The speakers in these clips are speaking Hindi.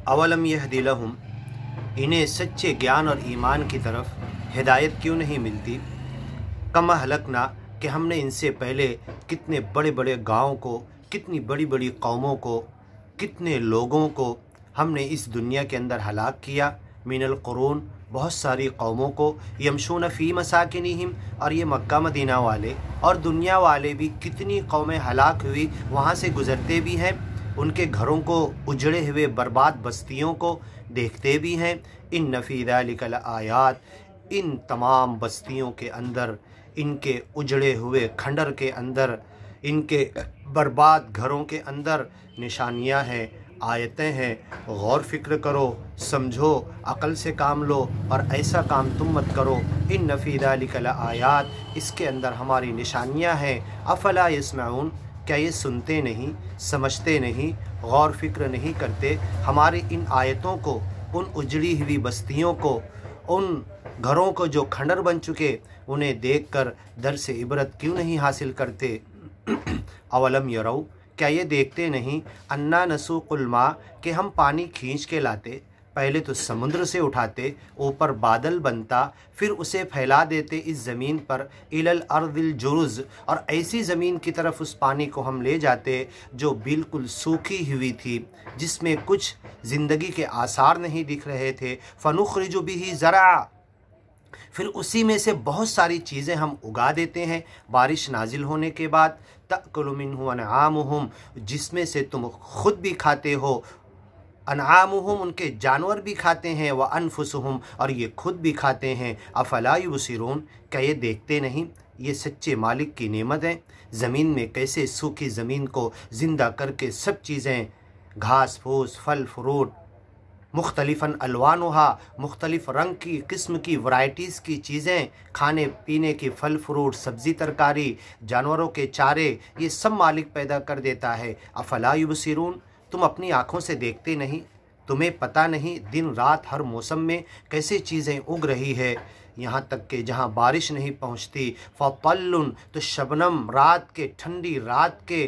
अवलम यहदि लहुम, इन्हें सच्चे ज्ञान और ईमान की तरफ हिदायत क्यों नहीं मिलती। कम हलकना, कि हमने इनसे पहले कितने बड़े बड़े गाँव को, कितनी बड़ी बड़ी कौमों को, कितने लोगों को हमने इस दुनिया के अंदर हलाक किया। मिनल क़ुरून, बहुत सारी कौमों को, यमशून फ़ी मसाकिनिहिम, और ये मक्का मदीना वाले और दुनिया वाले भी कितनी कौमें हलाक हुई, वहाँ से गुज़रते भी हैं, उनके घरों को उजड़े हुए बर्बाद बस्तियों को देखते भी हैं। इन नफ़ी ज़ालिका लआयात, इन तमाम बस्तियों के अंदर, इनके उजड़े हुए खंडर के अंदर, इनके बर्बाद घरों के अंदर निशानियां हैं, आयतें हैं। गौर फिक्र करो, समझो, अक़ल से काम लो और ऐसा काम तुम मत करो। इन नफ़ी ज़ालिका लआयात, इसके अंदर हमारी निशानियां हैं। अफ़ला यस्मऊन, क्या ये सुनते नहीं, समझते नहीं, गौर फिक्र नहीं करते। हमारी इन आयतों को, उन उजड़ी हुई बस्तियों को, उन घरों को जो खंडर बन चुके, उन्हें देखकर दर से इबरत क्यों नहीं हासिल करते। अवलम यरौ, क्या ये देखते नहीं, अन्ना नसूकुल मा, कि हम पानी खींच के लाते, पहले तो समुद्र से उठाते, ऊपर बादल बनता, फिर उसे फैला देते इस ज़मीन पर, इलल अर्दिल जुरुज़, और ऐसी ज़मीन की तरफ उस पानी को हम ले जाते जो बिल्कुल सूखी हुई थी, जिसमें कुछ ज़िंदगी के आसार नहीं दिख रहे थे। फ़नुख़रिजु बिही ज़रा, फिर उसी में से बहुत सारी चीज़ें हम उगा देते हैं बारिश नाजिल होने के बाद। तअकुलु मिन्हु अनआमुहुम, जिसमें से तुम खुद भी खाते हो, अनआमुहुम, उनके जानवर भी खाते हैं, व अनफुसुहुम, और ये खुद भी खाते हैं। अफला युबसिरून, क्या ये देखते नहीं, ये सच्चे मालिक की नेमत है। ज़मीन में कैसे सूखी ज़मीन को ज़िंदा करके सब चीज़ें, घास फूस, फल फ्रूट, मुख्तलिफ़न अलवानुहा, मुख्तलिफ़ रंग की, किस्म की, वैराइटीज़ की चीज़ें, खाने पीने की, फल फ्रूट, सब्ज़ी तरकारी, जानवरों के चारे, ये सब मालिक पैदा कर देता है। अफ़ला युबसिरून, तुम अपनी आँखों से देखते नहीं, तुम्हें पता नहीं दिन रात हर मौसम में कैसे चीज़ें उग रही है। यहाँ तक कि जहाँ बारिश नहीं पहुँचती, फ़तल्लुन, तो शबनम, रात के, ठंडी रात के,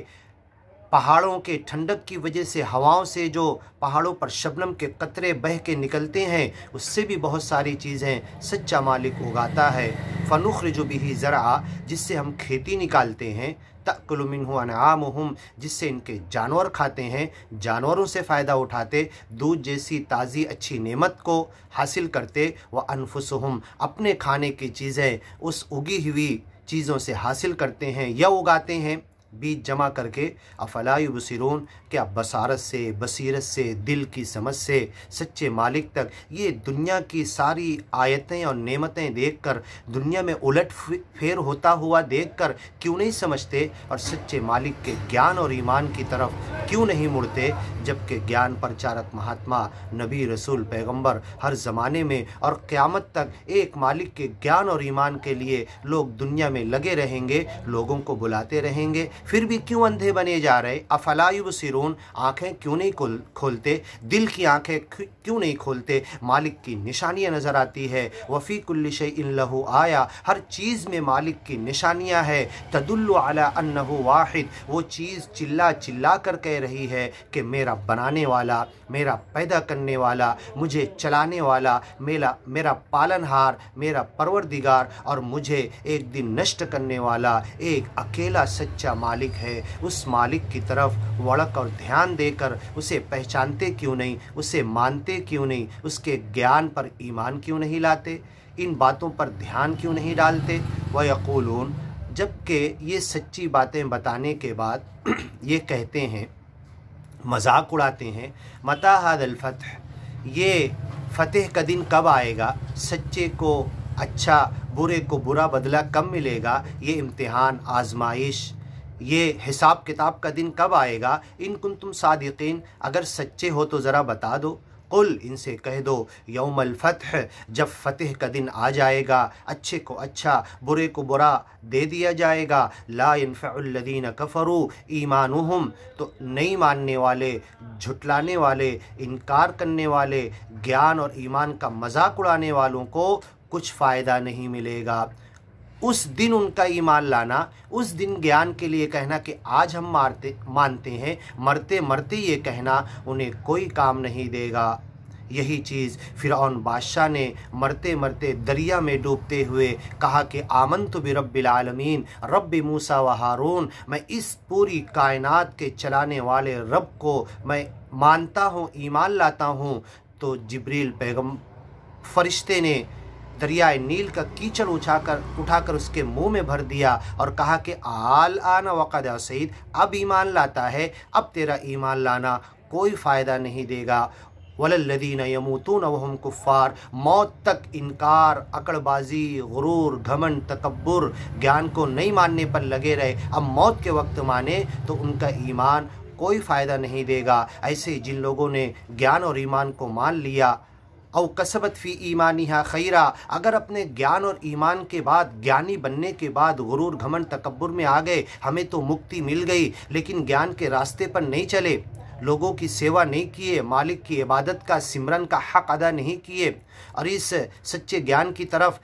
पहाड़ों के ठंडक की वजह से, हवाओं से जो पहाड़ों पर शबनम के कतरे बह के निकलते हैं, उससे भी बहुत सारी चीज़ें सच्चा मालिक उगाता है। फ़नुख़रिजु बिही ज़रअ, जिससे हम खेती निकालते हैं। तअकुलु मिन्हु अनआमुहुम, जिससे इनके जानवर खाते हैं, जानवरों से फ़ायदा उठाते, दूध जैसी ताज़ी अच्छी नेमत को हासिल करते। व अनफुसुहुम, अपने खाने की चीज़ें उस उगी हुई चीज़ों से हासिल करते हैं या उगाते हैं, बीज जमा करके। अफ़ला युबसिरून, क्या बसारत से, बसीरत से, दिल की समझ से सच्चे मालिक तक ये दुनिया की सारी आयतें और नेमतें देखकर, दुनिया में उलट फेर होता हुआ देखकर क्यों नहीं समझते और सच्चे मालिक के ज्ञान और ईमान की तरफ क्यों नहीं मुड़ते। जबकि ज्ञान प्रचारक महात्मा, नबी, रसूल, पैगंबर हर ज़माने में और क़यामत तक एक मालिक के ज्ञान और ईमान के लिए लोग दुनिया में लगे रहेंगे, लोगों को बुलाते रहेंगे, फिर भी क्यों अंधे बने जा रहे। अफ़ला युबसिरून, आँखें क्यों नहीं खोलते, दिल की आँखें क्यों नहीं खोलते। मालिक की निशानियाँ नज़र आती है। वफ़ी कुल्लि शैइन लहू आया, हर चीज़ में मालिक की निशानियाँ है। तदुल्लु अला अन्नहु वाहिद, वो चीज़ चिल्ला चिल्ला कर कह रही है कि मेरा बनाने वाला, मेरा पैदा करने वाला, मुझे चलाने वाला, मेरा पालनहार, मेरा परवरदिगार और मुझे एक दिन नष्ट करने वाला एक अकेला सच्चा मालिक है। उस मालिक की तरफ वड़क और ध्यान देकर उसे पहचानते क्यों नहीं, उसे मानते क्यों नहीं, उसके ज्ञान पर ईमान क्यों नहीं लाते, इन बातों पर ध्यान क्यों नहीं डालते। व यक़ूलून, जबकि ये सच्ची बातें बताने के बाद ये कहते हैं, मजाक उड़ाते हैं, मता हादल फतह, ये फ़तेह का दिन कब आएगा, सच्चे को अच्छा, बुरे को बुरा बदला कब मिलेगा, ये इम्तिहान, आजमाइश, ये हिसाब किताब का दिन कब आएगा। इन कुंतुम सादिकीन, अगर सच्चे हो तो ज़रा बता दो। कुल, इनसे कह दो, यौमल फतह, जब फ़तेह का दिन आ जाएगा, अच्छे को अच्छा, बुरे को बुरा दे दिया जाएगा। ला यनफ़उल्लज़ीन कफ़रू ईमानुहुम, तो नहीं मानने वाले, झुटलाने वाले, इनकार करने वाले, ज्ञान और ईमान का मजाक उड़ाने वालों को कुछ फ़ायदा नहीं मिलेगा। उस दिन उनका ईमान लाना, उस दिन ज्ञान के लिए कहना कि आज हम मानते हैं, मरते मरते ये कहना उन्हें कोई काम नहीं देगा। यही चीज़ फ़िरऔन बादशाह ने मरते मरते दरिया में डूबते हुए कहा कि आमनतु बिरब्बिल आलमीन रब्बि मूसा व हारून, मैं इस पूरी कायनात के चलाने वाले रब को मैं मानता हूँ, ईमान लाता हूँ। तो जिब्रील पैगम फरिश्ते ने दरियाए नील का कीचड़ उठाकर उसके मुंह में भर दिया और कहा कि आल आना वक़द असैद, अब ईमान लाता है, अब तेरा ईमान लाना कोई फ़ायदा नहीं देगा। वलल्लज़ीन यमूतून वहुम कुफ़ार, मौत तक इनकार, अकड़बाजी, गुरूर, घमंड, तकब्बुर, ज्ञान को नहीं मानने पर लगे रहे। अब मौत के वक्त माने तो उनका ईमान कोई फ़ायदा नहीं देगा। ऐसे जिन लोगों ने ज्ञान और ईमान को मान लिया, औ कसबत फ़ी ईमानिहा खैरा, अगर अपने ज्ञान और ईमान के बाद, ज्ञानी बनने के बाद गुरूर, घमंड, तकब्बुर में आ गए, हमें तो मुक्ति मिल गई, लेकिन ज्ञान के रास्ते पर नहीं चले, लोगों की सेवा नहीं किए, मालिक की इबादत का, सिमरन का हक़ अदा नहीं किए और इस सच्चे ज्ञान की तरफ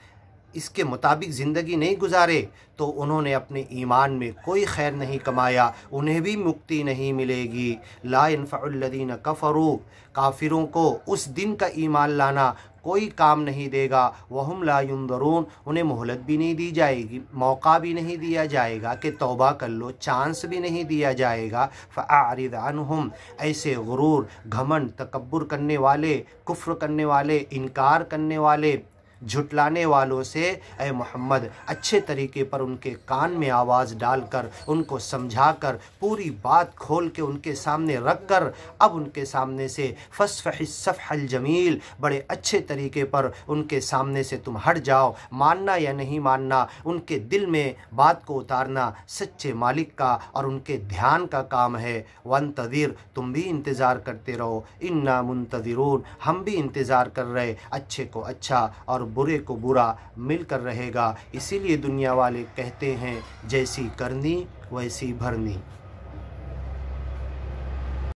इसके मुताबिक ज़िंदगी नहीं गुजारे, तो उन्होंने अपने ईमान में कोई खैर नहीं कमाया, उन्हें भी मुक्ति नहीं मिलेगी। ला यनफ़उल्लज़ीन कफ़रू, काफिरों को उस दिन का ईमान लाना कोई काम नहीं देगा। वहुम ला युनज़रून, उन्हें मोहलत भी नहीं दी जाएगी, मौका भी नहीं दिया जाएगा कि तौबा कर लो, चांस भी नहीं दिया जाएगा। फ़अरिज़ अन्हुम, ऐसे गुरूर, घमंड, तकब्बुर करने वाले, कुफ्र करने वाले, इनकार करने वाले, झुटलाने वालों से ऐ मोहम्मद अच्छे तरीके पर उनके कान में आवाज़ डालकर, उनको समझाकर, पूरी बात खोल के उनके सामने रख कर, अब उनके सामने से फ़स्फ़हिस सफ़हल जमील, बड़े अच्छे तरीके पर उनके सामने से तुम हट जाओ। मानना या नहीं मानना, उनके दिल में बात को उतारना सच्चे मालिक का और उनके ध्यान का काम है। वंतज़िर, तुम भी इंतज़ार करते रहो, इन्ना मुंतज़िरून, हम भी इंतज़ार कर रहे, अच्छे को अच्छा और बुरे को बुरा मिलकर रहेगा। इसीलिए दुनिया वाले कहते हैं जैसी करनी वैसी भरनी।